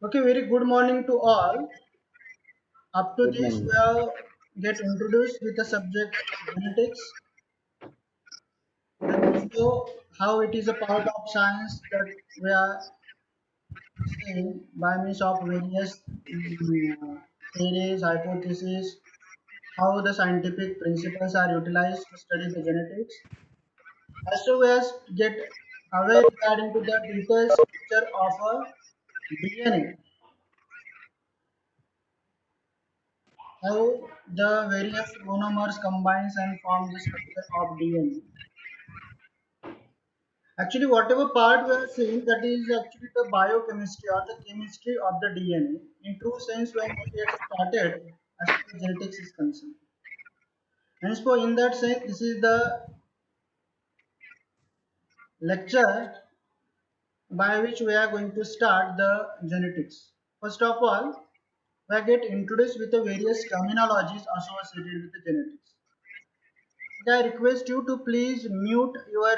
Okay, very good morning to all. Up to Good this, morning. we have get introduced with the subject genetics, and also how it is a part of science that we are seeing by means of various theories, hypotheses, how the scientific principles are utilized to study the genetics. Also, we have get aware regarding to the detailed structure of a DNA, how the various monomers combines and form the structure of DNA. Actually, whatever part we are seeing, that is actually the biochemistry or the chemistry of the DNA. In true sense, when we get started as far as genetics is concerned. Hence, for in that sense, this is the lecture by which we are going to start the genetics. First of all, we get introduced with the various terminologies associated with the genetics. I request you to please mute your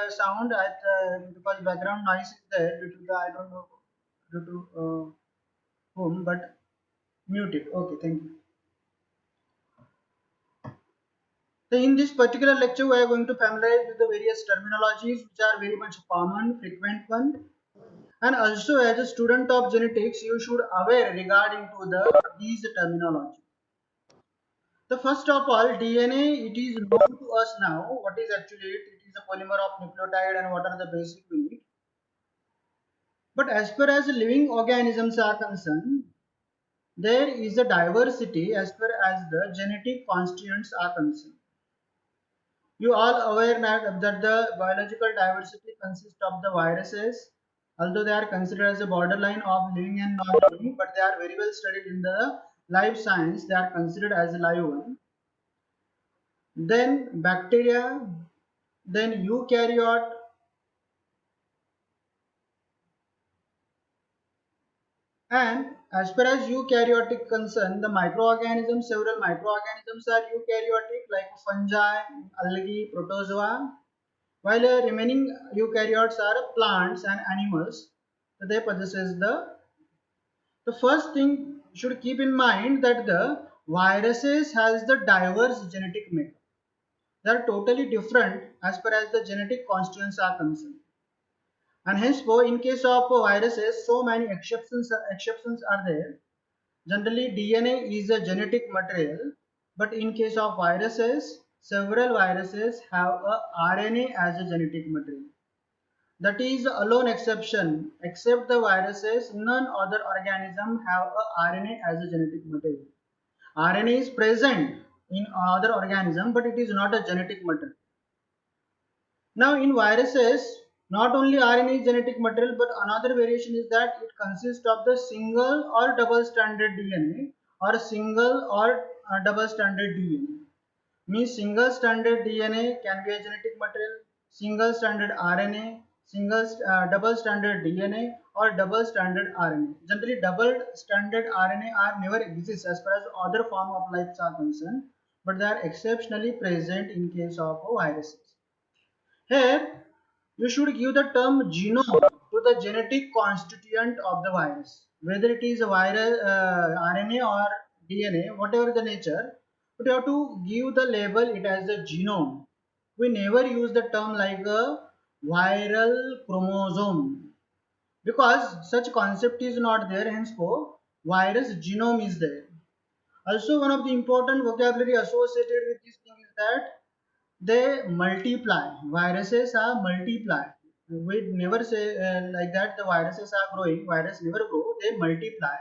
sound because background noise is there due to the I don't know due to whom, but mute it. Okay, thank you. So in this particular lecture, we are going to familiarize with the various terminologies which are very much common, frequent one, and also as a student of genetics, you should aware regarding to these terminology. The first of all, DNA, it is known to us now. What is actually it? It is a polymer of nucleotide and what are the basic unit. But as far as living organisms are concerned, there is a diversity as far as the genetic constituents are concerned. You all aware that the biological diversity consists of the viruses, although they are considered as a borderline of living and non-living, but they are very well studied in the life science. They are considered as a live one. Then bacteria, then eukaryote, and as far as eukaryotic concern, the microorganisms, several microorganisms are eukaryotic like fungi, algae, protozoa, while remaining eukaryotes are plants and animals. So they possesses the first thing you should keep in mind that the viruses has the diverse genetic makeup. They are totally different as far as the genetic constituents are concerned. And henceforth, in case of viruses, so many exceptions are there. Generally, DNA is a genetic material, but in case of viruses, several viruses have a RNA as a genetic material. That is alone exception. Except the viruses, none other organism have a RNA as a genetic material. RNA is present in other organism, but it is not a genetic material. Now, in viruses, not only RNA is genetic material, but another variation is that it consists of the single or double stranded DNA or single or double stranded DNA. Means single stranded DNA can be a genetic material, single stranded RNA, double stranded DNA or double stranded RNA. Generally, double stranded RNA are never exist as far as other form of life are concerned, but they are exceptionally present in case of viruses. Here, you should give the term genome to the genetic constituent of the virus, whether it is a virus, RNA or DNA, whatever the nature. But you have to give the label it as a genome. We never use the term like a viral chromosome because such concept is not there. Henceforth, virus genome is there. Also, one of the important vocabulary associated with this thing is that they multiply. Viruses are multiply. We never say like that the viruses are growing. Virus never grow. They multiply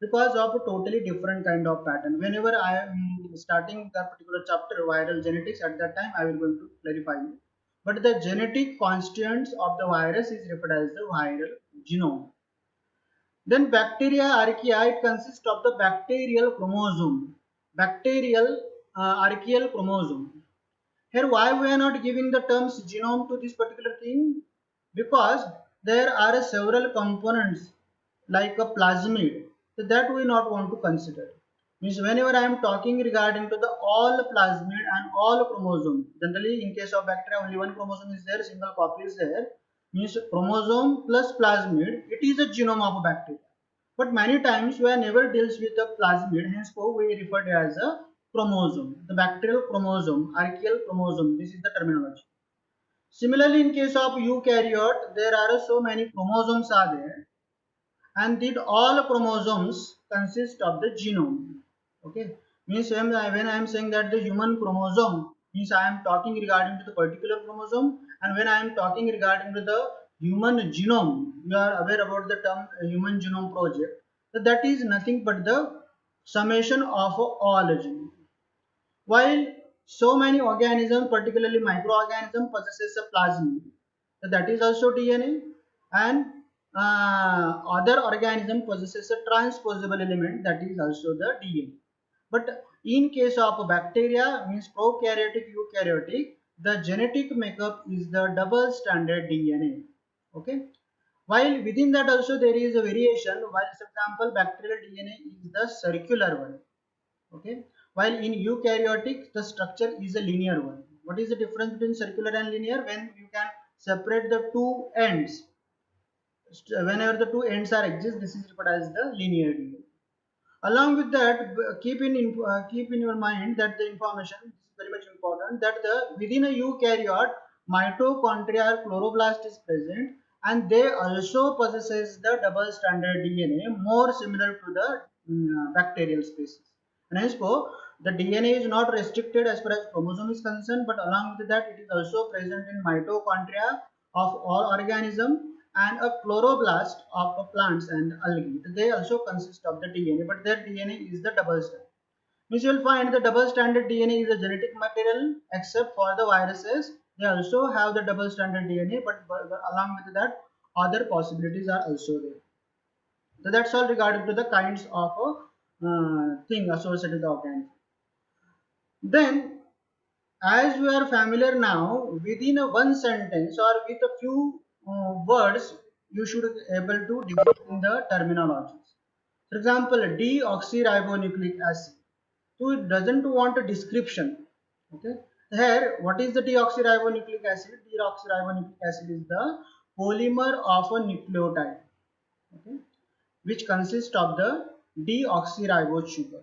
because of a totally different kind of pattern. Whenever I am starting that particular chapter viral genetics, at that time I will going to clarify you. But the genetic constituents of the virus is referred as the viral genome. Then bacteria archaea, it consists of the bacterial chromosome. Bacterial archaeal chromosome. Here, why we are not giving the terms genome to this particular thing? Because there are several components like a plasmid that we not want to consider. Means whenever I am talking regarding to the all plasmid and all chromosome, generally in case of bacteria only one chromosome is there, single copy is there. Means chromosome plus plasmid, it is a genome of a bacteria. but many times we are never deals with the plasmid, hence we refer it as a chromosome, the bacterial chromosome, archaeal chromosome, this is the terminology. Similarly, in case of eukaryote, there are so many chromosomes are there, and did all chromosomes consist of the genome. Okay, means when I am saying that the human chromosome, means I am talking regarding to the particular chromosome, and when I am talking regarding to the human genome, you are aware about the term human genome project. So that is nothing but the summation of all genes. While so many organisms, particularly microorganisms, possesses a plasmid, so that is also DNA, and other organism possesses a transposable element, that is also the DNA. But in case of bacteria, means prokaryotic, eukaryotic, the genetic makeup is the double stranded DNA. Okay. While within that also there is a variation. While, for example, bacterial DNA is the circular one. Okay, while in eukaryotic the structure is a linear one. What is the difference between circular and linear? When you can separate the two ends, whenever the two ends are exist, this is referred as the linear DNA. Along with that, keep in your mind that the information, this is very much important, that the within a eukaryote mitochondria or chloroplast is present, and they also possesses the double stranded DNA more similar to the bacterial species. And hence the DNA is not restricted as far as chromosome is concerned, but along with that it is also present in mitochondria of all organisms and a chloroplast of plants and algae. They also consist of the DNA, but their DNA is the double strand. Means you will find the double stranded DNA is a genetic material, except for the viruses. They also have the double stranded DNA, but along with that, other possibilities are also there. So that's all regarding to the kinds of thing associated with the organism. Then, as we are familiar now, within a one sentence or with a few words, you should be able to define the terminologies. For example, deoxyribonucleic acid. So it doesn't want a description. Okay. Here, what is the deoxyribonucleic acid? Deoxyribonucleic acid is the polymer of a nucleotide, okay, which consists of the deoxyribose sugar.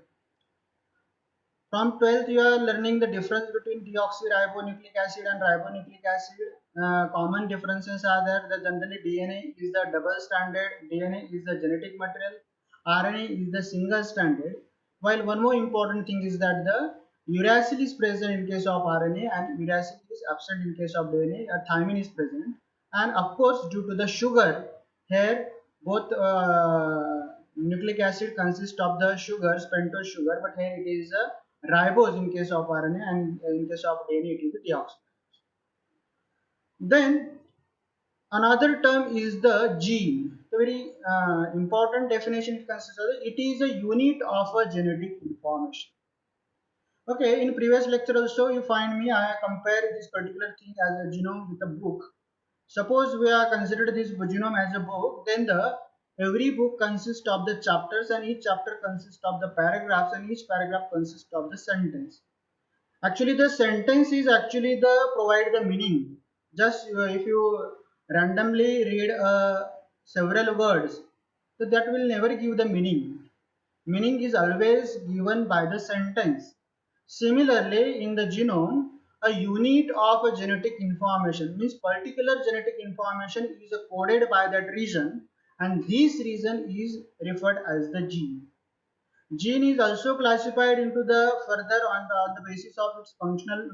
From 12th, you are learning the difference between deoxyribonucleic acid and ribonucleic acid. Common differences are that the generally DNA is the double stranded, DNA is the genetic material, RNA is the single stranded. While one more important thing is that the uracil is present in case of RNA and uracil is absent in case of DNA. A thymine is present, and of course, due to the sugar, here both nucleic acid consists of the sugars, pentose sugar, but here it is a ribose in case of RNA, and in case of DNA it is the deoxy. Then another term is the gene. The very important definition it consists of it is a unit of a genetic information. Okay, in previous lecture also you find me I compare this particular thing as a genome with a book. Suppose we are considered this genome as a book, then the every book consists of the chapters, and each chapter consists of the paragraphs, and each paragraph consists of the sentence. Actually, the sentence is actually the provide the meaning. Just if you randomly read several words, so that will never give the meaning. Meaning is always given by the sentence. Similarly, in the genome, a unit of a genetic information means particular genetic information is coded by that region, and this region is referred as the gene. Gene is also classified into the further on the basis of its functional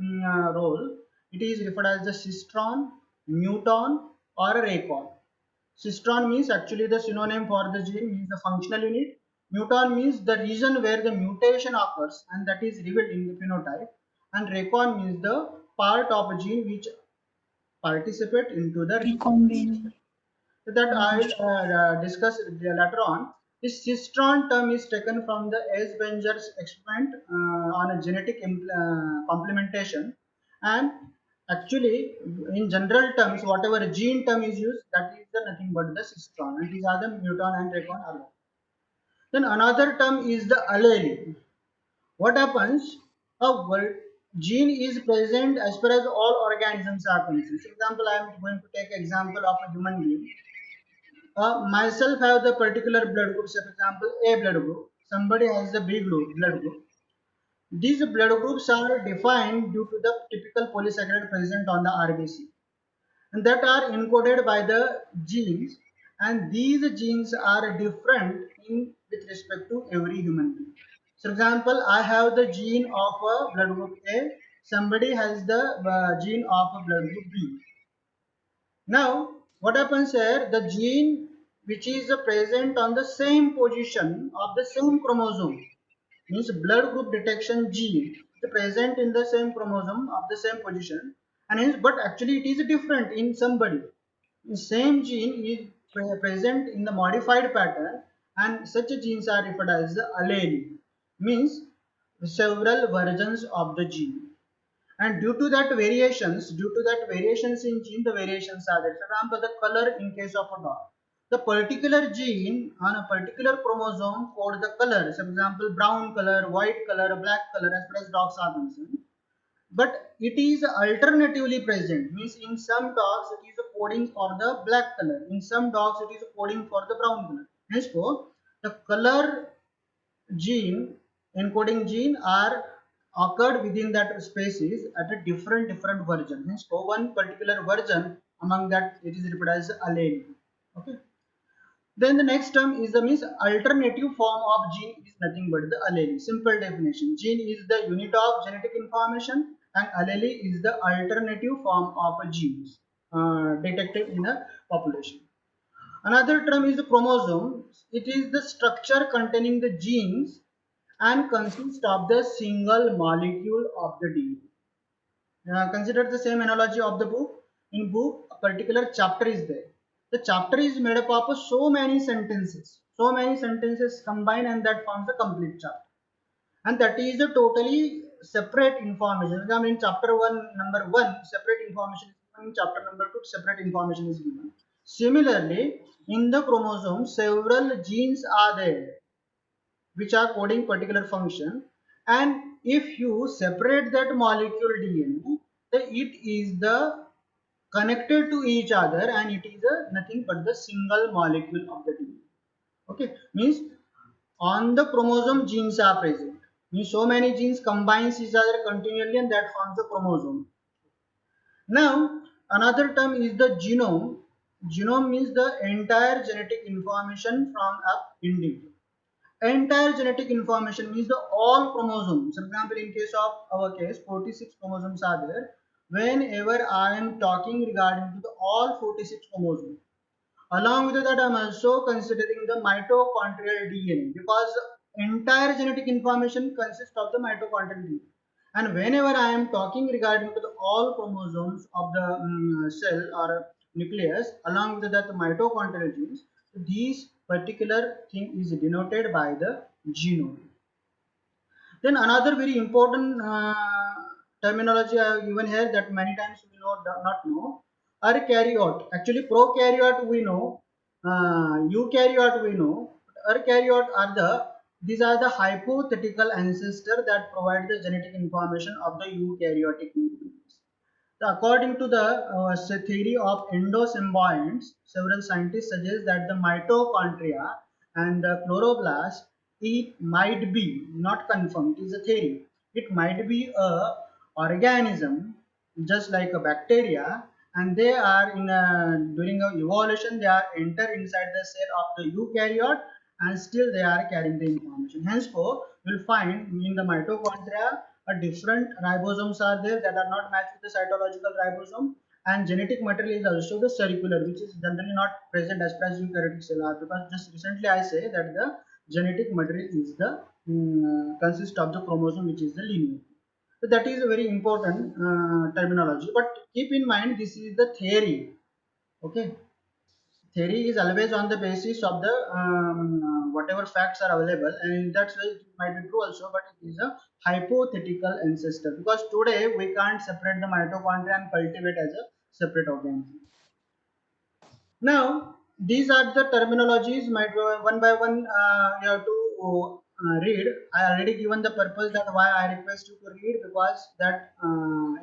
role. It is referred as the cistron, muton, or a racon. Cistron means actually the synonym for the gene means the functional unit. Muton means the region where the mutation occurs and that is revealed in the phenotype. And racon means the part of a gene which participate into the Recombinant. that I will discuss later on. This cistron term is taken from the Esbenger's experiment on a genetic complementation, and actually, in general terms, whatever gene term is used, that is the nothing but the cistron, and these are the muton and recon alone. Then another term is the allele. What happens? Gene is present as far as all organisms are concerned. For example, I am going to take example of a human being. Myself have the particular blood group, say for example A blood group, somebody has the B group blood group. These blood groups are defined due to the typical polysaccharide present on the RBC and that are encoded by the genes, and these genes are different in with respect to every human being. For example, I have the gene of a blood group A, somebody has the gene of a blood group B. Now, what happens here? The gene which is present on the same position of the same chromosome means blood group detection gene is present in the same chromosome of the same position, and hence, but actually it is different in somebody. The same gene is present in the modified pattern, and such genes are referred as the allele, means several versions of the gene. And due to that variations in gene, the variations are there. For example, the color in case of a dog, the particular gene on a particular chromosome code the color. For example, brown color, white color, black color, as far as dogs are concerned. But it is alternatively present, means in some dogs it is a coding for the black color, in some dogs it is a coding for the brown color. Henceforth, the color gene encoding gene are occurred within that species at a different version. Hence, for one particular version among that it is referred as allele. Okay. Then the next term is the means alternative form of gene is nothing but the allele. Simple definition. Gene is the unit of genetic information and allele is the alternative form of a genes detected in a population. Another term is the chromosome. It is the structure containing the genes and consists of the single molecule of the DNA. Consider the same analogy of the book. In book, a particular chapter is there. The chapter is made up of so many sentences. So many sentences combine and that forms the complete chapter. And that is a totally separate information. I mean, in chapter 1, number 1, separate information is given. In chapter number 2, separate information is given. Similarly, in the chromosome, several genes are there which are coding particular function, and if you separate that molecule DNA, it is the connected to each other and it is a nothing but the single molecule of the DNA. Okay, means on the chromosome genes are present, means so many genes combines each other continually and that forms the chromosome. Now another term is the genome. Genome means the entire genetic information from a individual. Entire genetic information means the all chromosomes. For example, in case of our case, 46 chromosomes are there. Whenever I am talking regarding to the all 46 chromosomes, along with that, I am also considering the mitochondrial DNA because entire genetic information consists of the mitochondrial DNA. And whenever I am talking regarding to the all chromosomes of the cell or nucleus, along with that the mitochondrial genes, these particular thing is denoted by the genome. Then another very important terminology I have given here that many times we not know. Eukaryote. Actually, prokaryote we know, eukaryote we know. Eukaryote are these are the hypothetical ancestor that provide the genetic information of the eukaryotic organisms. According to the theory of endosymbionts, several scientists suggest that the mitochondria and the chloroplast, it might be, not confirmed, it is a theory, it might be a organism just like a bacteria, and they are in during a evolution they are enter inside the cell of the eukaryote and still they are carrying the information. Henceforth, you will find in the mitochondria a different ribosomes are there that are not matched with the cytological ribosome, and genetic material is also the circular, which is generally not present as far as eukaryotic cell are, because just recently I say that the genetic material is the consist of the chromosome which is the linear. So that is a very important terminology, but keep in mind this is the theory. Okay, theory is always on the basis of the whatever facts are available, and that's why it might be true also, but it is a hypothetical ancestor because today we can't separate the mitochondria and cultivate as a separate organism. Now these are the terminologies might one by one you have to read. I already given the purpose that why I request you to read, because that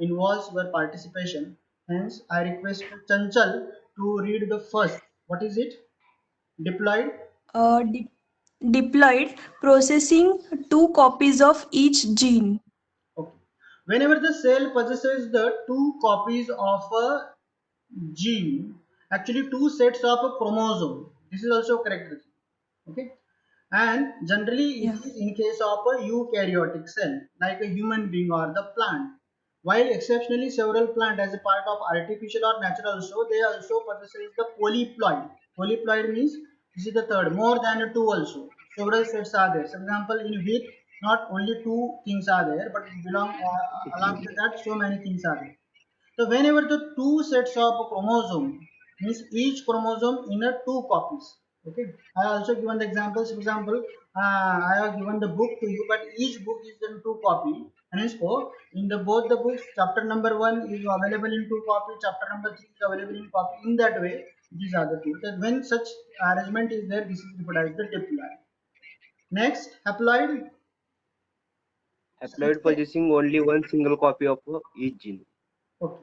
involves your participation. Hence I request Chanchal to read the first. What is it? Diploid. Uh, de- Diploid, processing two copies of each gene. Okay. Whenever the cell possesses the two copies of a gene, actually two sets of a chromosome. This is also correct. Okay. And generally it Yeah. is in case of a eukaryotic cell like a human being or the plant. While exceptionally several plant as a part of artificial or natural show, they also possesses the polyploid. Polyploid means this is the third, more than a two also. Several sets are there. For example, in wheat, not only two things are there, but along with that, so many things are there. So whenever the two sets of chromosome means each chromosome in a two copies. Okay. I also given the examples. For example, I have given the book to you, but each book is in two copy. And so in the both the books, chapter number one is available in two copy, chapter number three is available in copy. In that way, these are the two. That when such arrangement is there, this is referred as the diploid. Next, haploid. Haploid possessing only one single copy of each gene. Okay.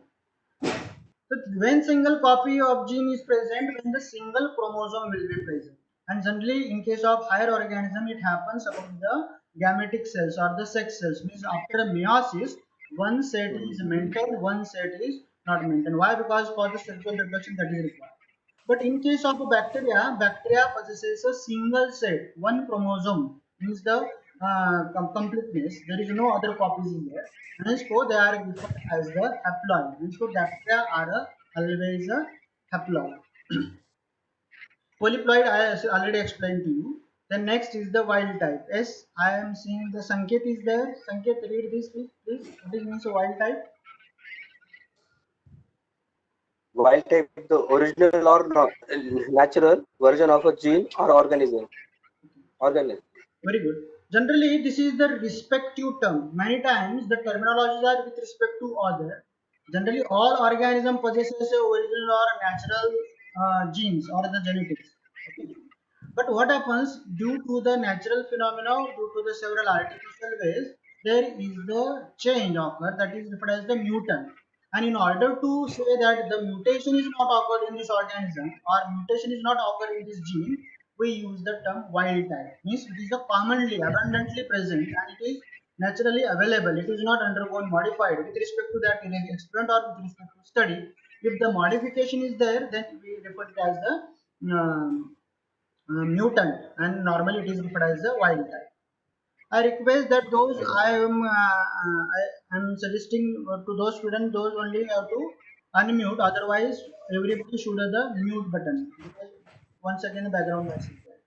So when single copy of gene is present, when the single chromosome will be present. And generally, in case of higher organism, it happens about the gametic cells or the sex cells. Means after a meiosis, one set is maintained, one set is not maintained. Why? Because for the sexual reproduction that is required. But in case of a bacteria, bacteria possesses a single set, one chromosome, means the completeness. There is no other copies in there. And henceforth, they are referred as the haploid. Henceforth, bacteria are always a haploid. Polyploid, I already explained to you. Then next is the wild type. Yes, I am seeing the Sanket is there. Sanket, read this please. Please. What is means a wild type? Wild type, the original or natural version of a gene or organism. Organism. Very good. Generally, this is the respective term. Many times the terminologies are with respect to other. Generally, all organism possesses a original or natural genes or the genetics. Okay. But what happens due to the natural phenomena or due to the several artificial ways, there is the change occur that is referred as the mutant. And in order to say that the mutation is not occurred in this organism or mutation is not occurred in this gene, we use the term wild type. Means it is a commonly, abundantly present and it is naturally available. It is not undergone modified with respect to that in an experiment or with respect to study. If the modification is there, then we refer it as the mutant and normally it is referred as the wild type. I request that those I am suggesting to those students those only have to unmute otherwise everybody should have the mute button because once again the background noise is there.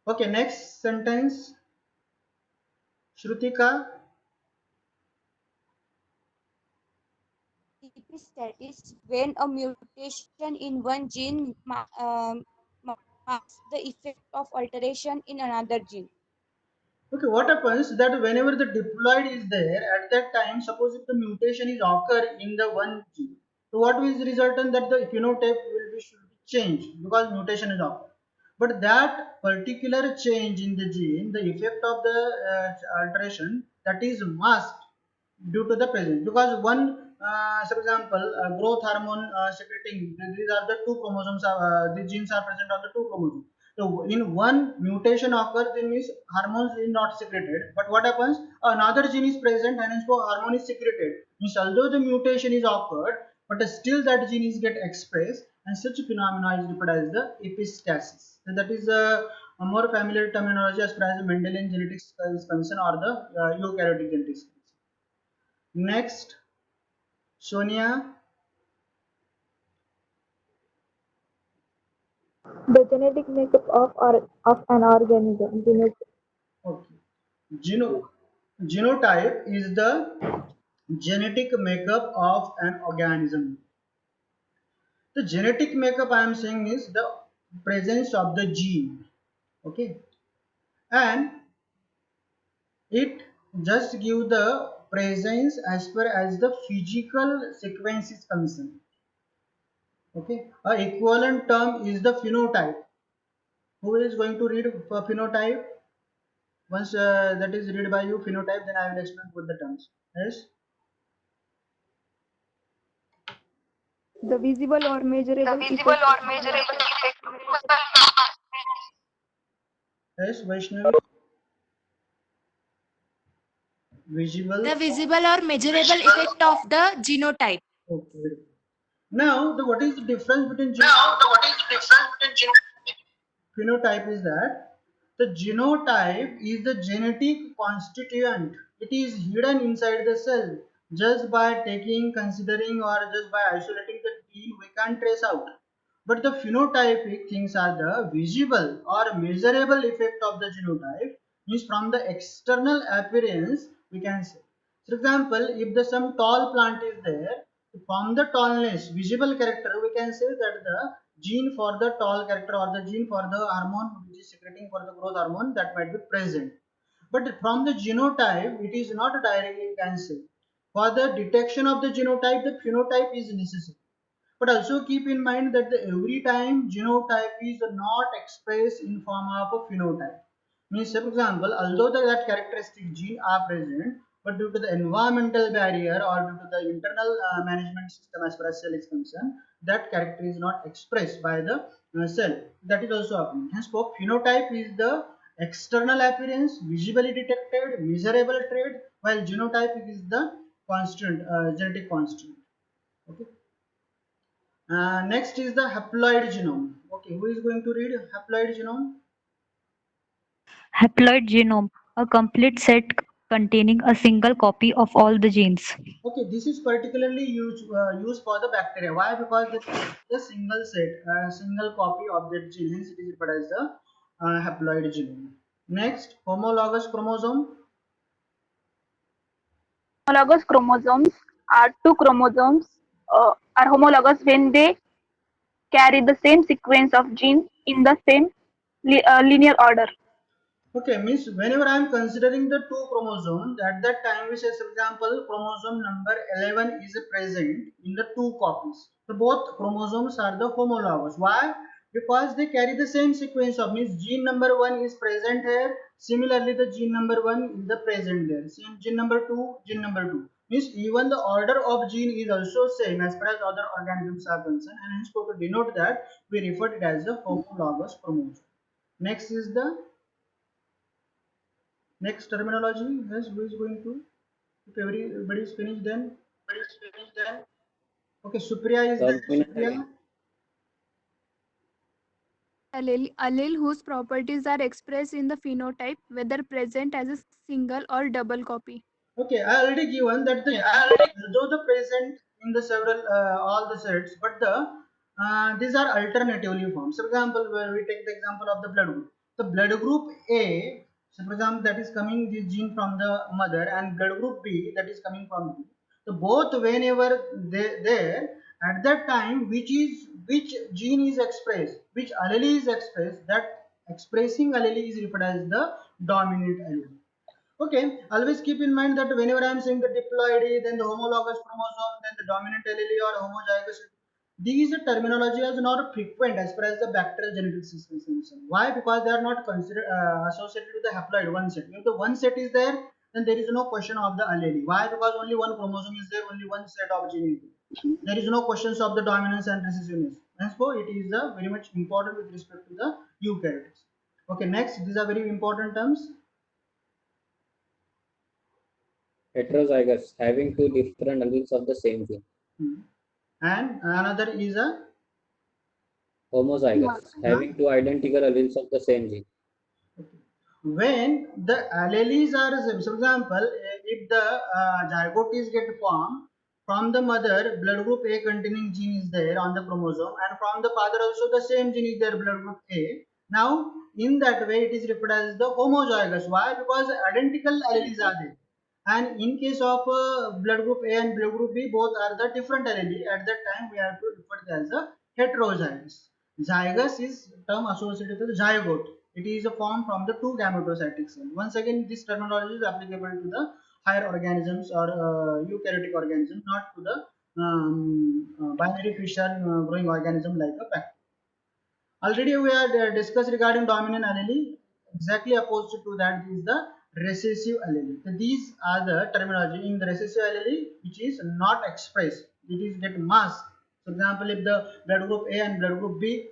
Okay, next sentence. Shrutika. Epistasis when a mutation in one gene masks the effect of alteration in another gene. Okay, what happens that whenever the diploid is there at that time, suppose if the mutation is occur in the one gene, so what is the resultant that the phenotype will be should be changed because mutation is occur. But that particular change in the gene, the effect of the alteration that is masked due to the presence because one for example growth hormone secreting these are the two chromosomes the genes are present on the two chromosomes. So in one mutation occurs in which hormones is not secreted, but what happens another gene is present and so hormone is secreted means although the mutation is occurred but still that gene is get expressed and such phenomena is referred as the epistasis. So that is a more familiar terminology as far as Mendelian genetics is concerned or the eukaryotic genetics. Next, Sonia. The genetic makeup of an organism. Okay. Geno Genotype is the genetic makeup of an organism. The genetic makeup I am saying is the presence of the gene. Okay. And it just give the presence as per as the physical sequence is concerned. Okay. A equivalent term is the phenotype. Who is going to read for phenotype? Once that is read by you, phenotype, then I will explain both the terms. Yes. The visible or The measurable visible effect or measurable effect. Yes, Vaishnavi. Visible. The visible or measurable effect of the genotype. Okay. Now, what is the difference between phenotype is that the genotype is the genetic constituent. It is hidden inside the cell. Just by taking, considering, or just by isolating the gene, we can trace out. But the phenotypic things are the visible or measurable effect of the genotype, means from the external appearance we can say. For example, if the some tall plant is there, from the tallness, visible character, we can say that the gene for the tall character or the gene for the hormone which is secreting for the growth hormone that might be present. But from the genotype, it is not directly we can say. For the detection of the genotype, the phenotype is necessary. But also keep in mind that every time genotype is not expressed in form of a phenotype. Means, for example, although that characteristic gene are present, but due to the environmental barrier or due to the internal management system as far as cell is concerned, that character is not expressed by the cell. That is also happening. Hence, for phenotype is the external appearance, visibly detected, measurable trait, while genotype is the constant, genetic constant. Okay. Next is the haploid genome. Okay, who is going to read haploid genome? Haploid genome, a complete set containing a single copy of all the genes. Okay, this is particularly used for the bacteria. Why? Because there is a single set, a single copy of that gene. Hence, it is referred as the haploid genome. Next, homologous chromosome. Homologous chromosomes are two chromosomes are homologous when they carry the same sequence of genes in the same linear order. Okay, means whenever I am considering the two chromosomes, at that time we say, for example, chromosome number 11 is present in the two copies. So both chromosomes are the homologous. Why? Because they carry the same sequence of, means gene number 1 is present here. Similarly, the gene number 1 is the present there. Same gene number 2, gene number 2. Means even the order of gene is also same as far as other organisms are concerned, and hence to denote that we refer it as a homologous chromosome. Next is the next terminology. Yes, who is going to? If everybody is finished, then okay. Supriya is there. Supriya. Allele whose properties are expressed in the phenotype, whether present as a single or double copy. Okay, I already given that the though the present in the several all the sets, but the these are alternatively formed. For example, where we take the example of the blood group. The blood group A, so for example, that is coming this gene from the mother, and blood group B that is coming from B. So both whenever they there at that time, which gene is expressed, which allele is expressed, that expressing allele is referred as the dominant allele. Okay, always keep in mind that whenever I am saying the diploidy, then the homologous chromosome, then the dominant allele or homozygous, these terminology is not frequent as far as the bacterial genetics is concerned. Why? Because they are not considered associated with the haploid one set. If the one set is there, then there is no question of the allele. Why? Because only one chromosome is there, only one set of gene is there. There is no questions of the dominance and recessiveness. Therefore, it is very much important with respect to the eukaryotes. Okay, next, these are very important terms. Heterozygous, having two different alleles of the same gene. And another is a Homozygous, having two identical alleles of the same gene. when the alleles are the same. For example, if the zygote is get formed from the mother, blood group A containing gene is there on the chromosome, and from the father also the same gene is there, blood group A. Now, in that way, it is referred as the homozygous. Why? Because identical alleles are there. And in case of blood group A and blood group B, both are the different allele. At that time, we have to refer it as a heterozygous. Zygous is term associated with zygote. It is a form from the two gametocytic cells. Once again, this terminology is applicable to the higher organisms or eukaryotic organisms, not to the binary fission growing organism like a bacteria. Already we had discussed regarding dominant allele. Exactly opposite to that is the recessive allele. So these are the terminology in the recessive allele which is not expressed. It is get masked. For example, if the blood group A and blood group B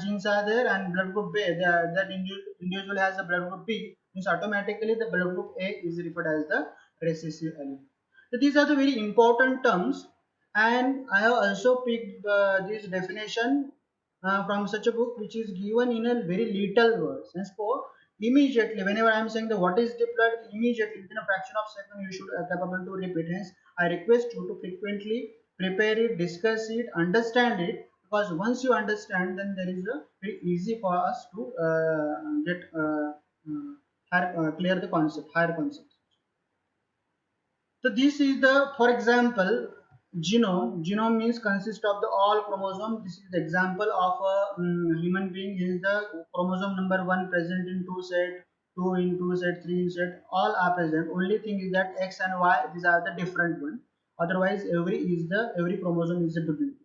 genes are there and blood group A, that individual has a blood group B, means automatically the blood group A is referred as the recessive allele. So these are the very important terms, and I have also picked this definition from such a book which is given in a very little words. And for immediately, whenever I am saying the what is diploid, immediately within a fraction of second you should capable to repeat. Hence, I request you to frequently prepare it, discuss it, understand it, because once you understand, then there is a very easy for us to get clear the concept, higher concept. So this is the, for example, genome. Genome means consist of the all chromosome. This is the example of a human being. Is the chromosome number 1 present in 2 set, 2 in 2 set, 3 in set, all are present. Only thing is that X and Y, these are the different one. Otherwise, every chromosome is a duplicate.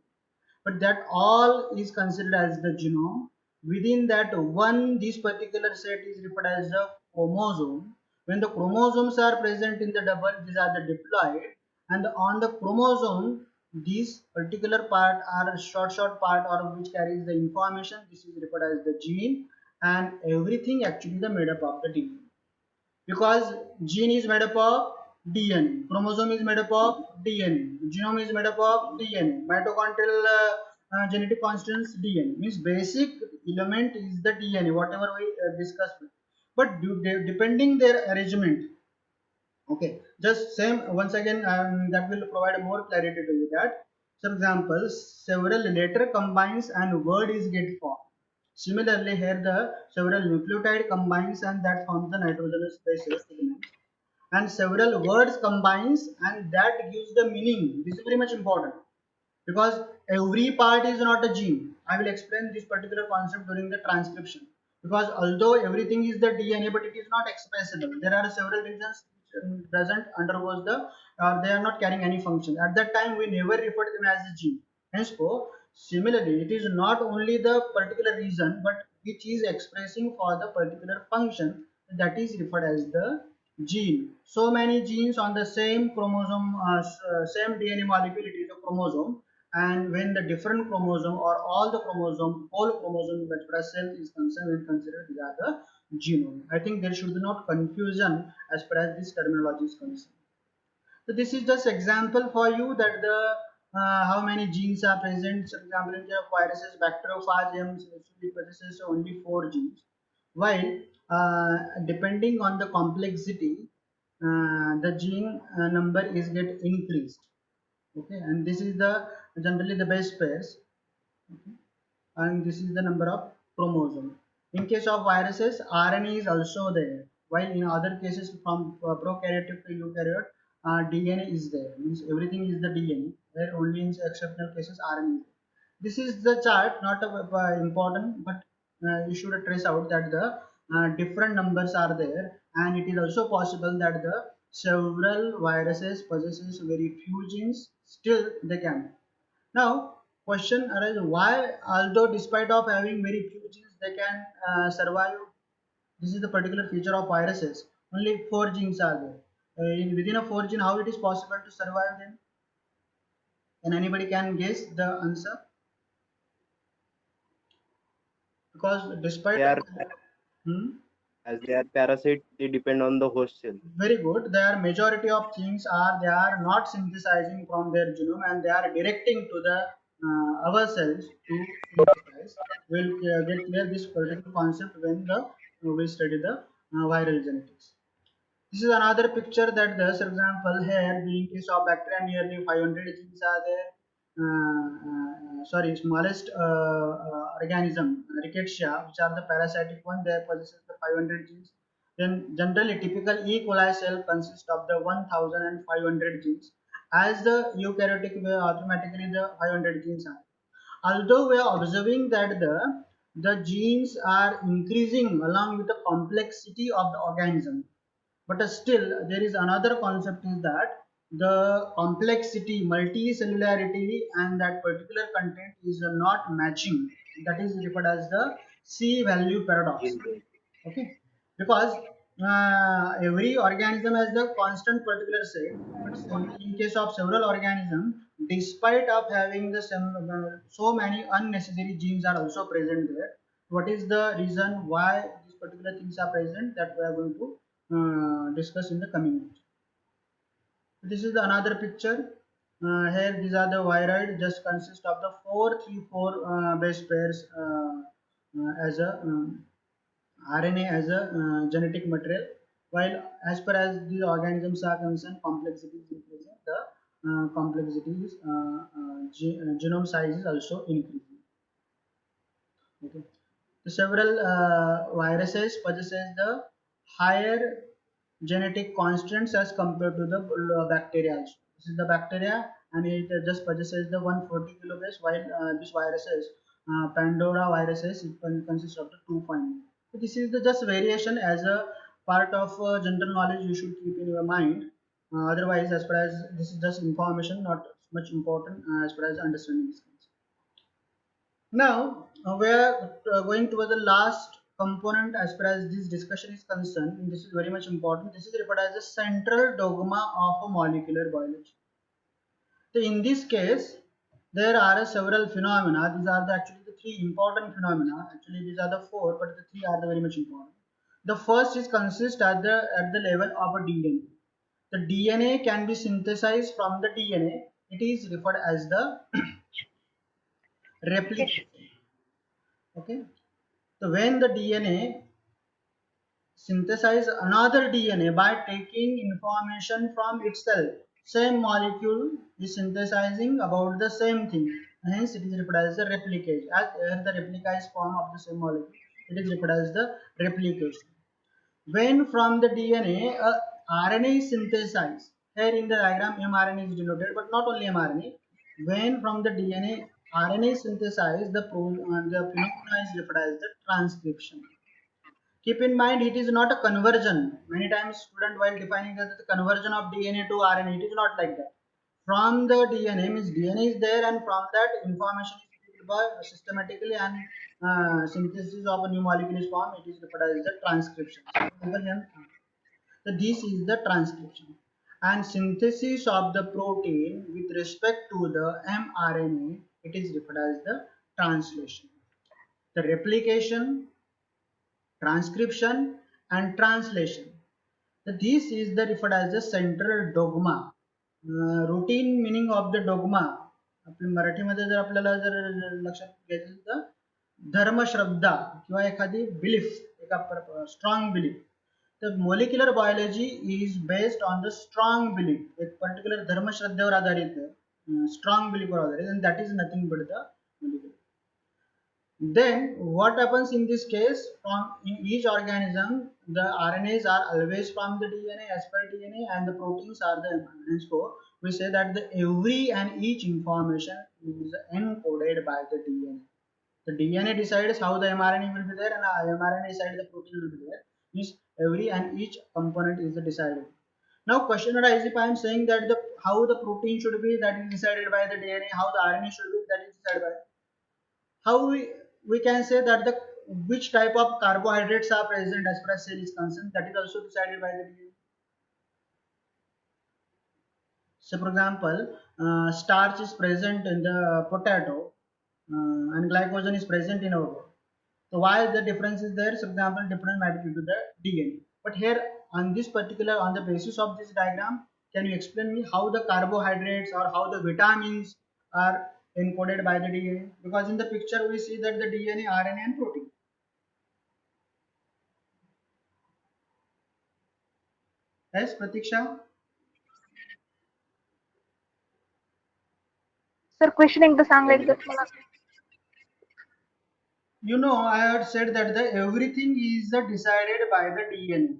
But that all is considered as the genome. Within that one, this particular set is referred as the chromosome. When the chromosomes are present in the double, these are the diploid, and on the chromosome, this particular part are a short part or which carries the information. This is referred as the gene, and everything actually the made up of the DNA, because gene is made up of DNA, chromosome is made up of DNA, genome is made up of DNA, mitochondrial genetic constants DNA, means basic element is the DNA, whatever we discussed. But depending their arrangement, okay, just same once again, that will provide more clarity to you. That, for example, several letter combines and word is get formed. Similarly, here the several nucleotide combines and that forms the nitrogenous bases elements, and several words combines and that gives the meaning. This is very much important, because every part is not a gene. I will explain this particular concept during the transcription, because although everything is the DNA, but it is not expressible. There are several regions which doesn't undergoes the, they are not carrying any function. At that time, we never refer to them as a gene. Henceforth, similarly, it is not only the particular region, but which is expressing for the particular function, that is referred as the gene. So many genes on the same chromosome, same DNA molecule, it is a chromosome. And when the different chromosome or all the chromosome, whole chromosome that cell is concerned, we consider these are the genome. I think there should be not confusion as far as this terminology is concerned. So this is just example for you that the how many genes are present. For example, in the viruses, bacteriophages actually possesses only 4 genes, while depending on the complexity, the gene number is get increased. Okay, and this is the generally the base pairs. Okay, and this is the number of chromosome. In case of viruses, RNA is also there, while in other cases from prokaryotic to eukaryote, DNA is there, means everything is the DNA, where only in exceptional cases RNA is there. This is the chart, not important, but you should trace out that the different numbers are there, and it is also possible that the several viruses possesses very few genes, still they can. Now, question arises, why, although despite of having very few genes, they can survive? This is the particular feature of viruses. Only 4 genes are there. Within a 4 gene, how it is possible to survive them? And anybody can guess the answer? Because despite They are, hmm, as they are parasite, they depend on the host cell. very good. Their majority of things are they are not synthesizing from their genome, and they are directing to the our cells to synthesize. We'll get clear this particular concept when the we study the viral genetics. This is another picture that the, for example, here in case of bacteria, nearly 500 genes are there. Sorry, smallest organism, Rickettsia, which are the parasitic one, they possesses the 500 genes. Then generally typical E. coli cell consists of the 1500 genes. As the eukaryotic way, automatically the 500 genes are. Although we are observing that the genes are increasing along with the complexity of the organism, but still there is another concept is that the complexity, multicellularity, and that particular content is not matching. That is referred as the C value paradox. Gene. Okay, because every organism has the constant particular set, but in case of several organisms, despite of having the so many unnecessary genes are also present there. What is the reason why these particular things are present, that we are going to discuss in the coming lecture. This is the another picture. Here these are the viroid, just consist of the 4 3 4 base pairs as a RNA as a genetic material, while as per as these organisms are concerned, complexity is increasing. The genome size is also increasing. Okay. The several viruses possesses the higher genetic constants as compared to the bacteria also. This is the bacteria, and it just possesses the 140 kilobase, while this viruses, Pandora viruses, it consists of the 2.9. So this is the just variation as a part of general knowledge you should keep in your mind. Otherwise, as far as this is just information, not much important as far as understanding is concerned. Now, we are going toward the last component as far as this discussion is concerned, and this is very much important. This is referred as the central dogma of a molecular biology. So, in this case, there are several phenomena. These are actually the three important phenomena. Actually, these are the four, but the three are the very much important. The first is consist at the level of a DNA. The DNA can be synthesized from the DNA. It is referred as the replication. Okay. So when the DNA synthesize another DNA by taking information from itself, same molecule is synthesizing about the same thing. Hence, it is referred as the replication. As the replica is form of the same molecule, it is referred as the replication. When from the DNA, RNA is synthesized. Here in the diagram, mRNA is denoted, but not only mRNA. When from the DNA, RNA is synthesized, the phenomena is referred as the transcription. Keep in mind, it is not a conversion. Many times student while defining the conversion of DNA to RNA, it is not like that. From the DNA, means DNA is there, and from that information is picked by systematically, and synthesis of a new molecule is formed. It is referred as the transcription. So this is the transcription, and synthesis of the protein with respect to the mRNA, it is referred as the translation. The replication, transcription, and translation. So this is the referred as the central dogma. Routine meaning of the dogma. आपल्या मराठीमध्ये जर आपल्याला जर लक्षात घ्यायचं तर धर्मश्रद्धा किंवा एखादी बिलीफ, एका स्ट्रॉंग बिलीफ. तर molecular biology is based on the strong belief. एक पर्टिक्युलर धर्मश्रद्धेवर आधारित, स्ट्रॉंग बिलीफवर आधारित, and that is nothing but the molecular. Then what happens in this case? From in each organism, the RNAs are always from the DNA as per DNA, and the proteins are the mRNAs. So we say that the every and each information is encoded by the DNA. The DNA decides how the mRNA will be there, and mRNA decides the protein will be there. Means every and each component is decided. Now question arises, if I am saying that the how the protein should be, that is decided by the DNA, how the RNA should be, that is decided by how we can say that the which type of carbohydrates are present as far as cell is concerned, that is also decided by the DNA. So for example, starch is present in the potato, and glycogen is present in our body. So why the difference is there? For example, difference might be due to the DNA. But here on this particular, on the basis of this diagram, can you explain me how the carbohydrates or how the vitamins are encoded by the DNA? Because in the picture we see that the DNA, RNA, and protein. Yes, Pratiksha? Sir question एकदा सांगा एकदा मला. You know, I had said that the everything is decided by the DNA.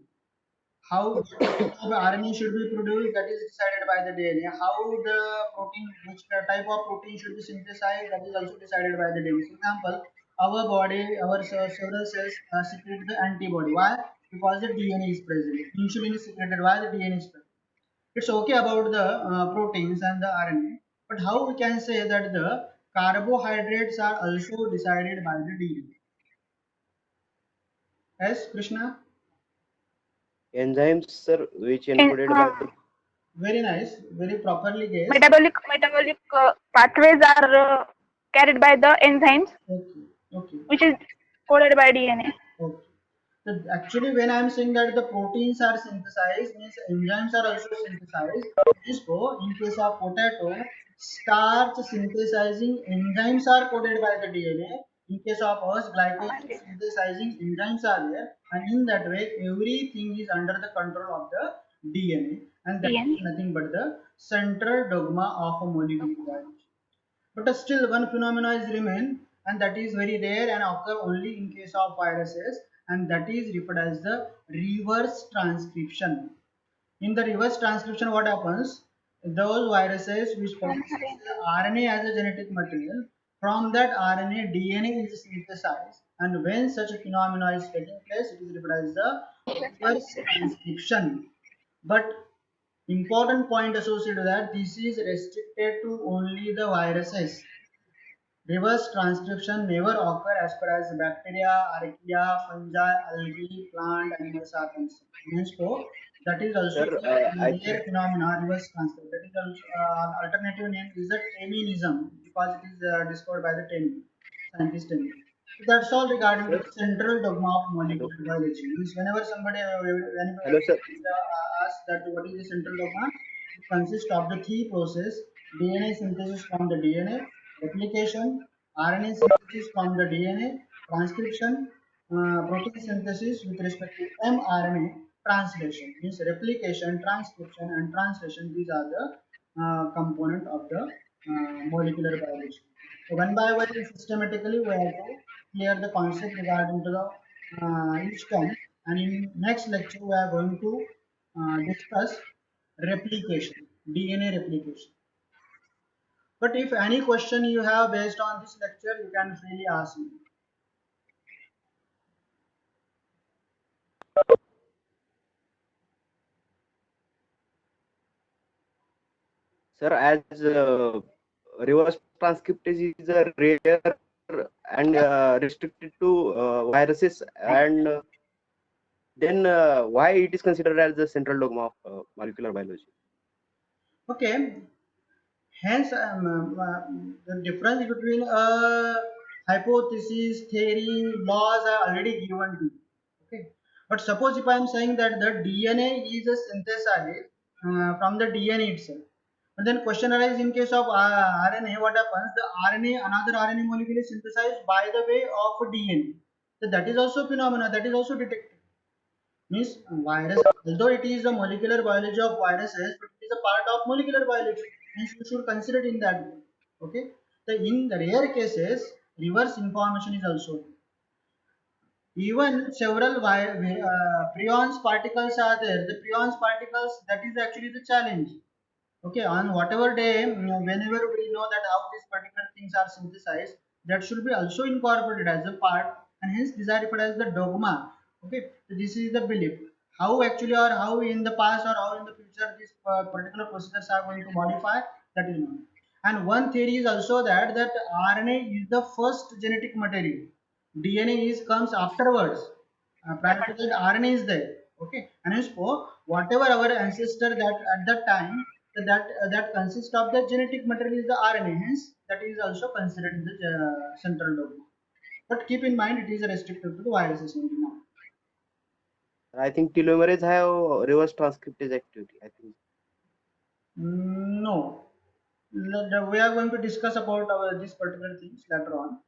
How the RNA should be produced, that is decided by the DNA. How the protein, which type of protein should be synthesized, that is also decided by the DNA. For example, our body, our several cells secrete the antibody. Why? Because the DNA is present. Insulin is secreted. Why? The DNA is present. It's okay about the proteins and the RNA, but how we can say that the carbohydrates are also decided by the DNA? Yes, Krishna? Enzymes, sir, which encoded by Very nice, very properly guessed. metabolic pathways are carried by the enzymes, Okay, okay, which is coded by DNA. okay. So actually, when I am saying that the proteins are synthesized, means enzymes are also synthesized. So in case of potato, starch synthesizing enzymes are coded by the DNA. In case of us, glycogen synthesizing enzymes are there, and in that way, everything is under the control of the DNA, and that is DNA. nothing but the central dogma of a molecular biology. But still, one phenomena is remain, and that is very rare and occur only in case of viruses, and that is referred as the reverse transcription. In the reverse transcription, what happens? Those viruses which possess RNA as a genetic material, from that RNA, DNA is synthesized, and when such a phenomena is taking place, it is referred as the reverse transcription. But important point associated with that, this is restricted to only the viruses. Reverse transcription never occur as per as bacteria, archaea, fungi, algae, plant, animals are concerned. Means so that is also sir. a I rare think phenomena, reverse transcription. That is also alternative name is the Taminism because it is discovered by the Tami, scientist Tami. So that's all regarding to sir. the central dogma of Hello, molecular biology. Means whenever somebody hello, sir. asks that what is the central dogma, it consists of the three process: DNA synthesis from the DNA, replication, RNA synthesis from the DNA, transcription, protein synthesis with respect to mRNA, translation. Means replication, transcription, and translation. These are the component of the molecular biology. So one by one, systematically, we have to clear the concept regarding to the each term. And in next lecture, we are going to discuss replication, DNA replication. But if any question you have based on this lecture, you can freely ask me. Sir, as reverse transcriptase is a rare and restricted to viruses, and then why it is considered as the central dogma of molecular biology? Okay, hence the difference between a hypothesis, theory, laws are already given to you. Okay, but suppose if I am saying that the DNA is a synthesized from the DNA itself, and then question arises in case of RNA, what happens? The RNA, another RNA molecule is synthesized by the way of DNA. So that is also phenomena that is also detected. Means virus, although it is a molecular biology of viruses, but it is a part of molecular biology. Means you should consider it in that way. Okay. So in the rare cases, reverse information is also there. Even several prions particles are there. The prions particles, that is actually the challenge. Okay, on whatever day, whenever we know that how these particular things are synthesized, that should be also incorporated as a part, and hence these are referred as the dogma. Okay, so this is the belief. How actually or how in the past or how in the future these particular procedures are going to modify, that is known. And one theory is also that RNA is the first genetic material. DNA is comes afterwards. Prior to that, RNA is there. Okay, and hence for whatever our ancestor that at that time that consists of the genetic material is the RNA. Hence, that is also considered in the central dogma. But keep in mind, it is restricted to the viruses only now. I think telomerase have reverse transcriptase activity. I think. No, we are going to discuss about these particular things later on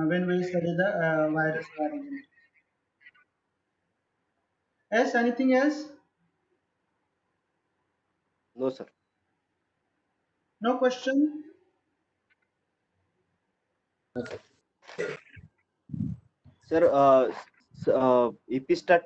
when we study the virus variant. Yes, anything else? No, sir. No question? Sir, epistat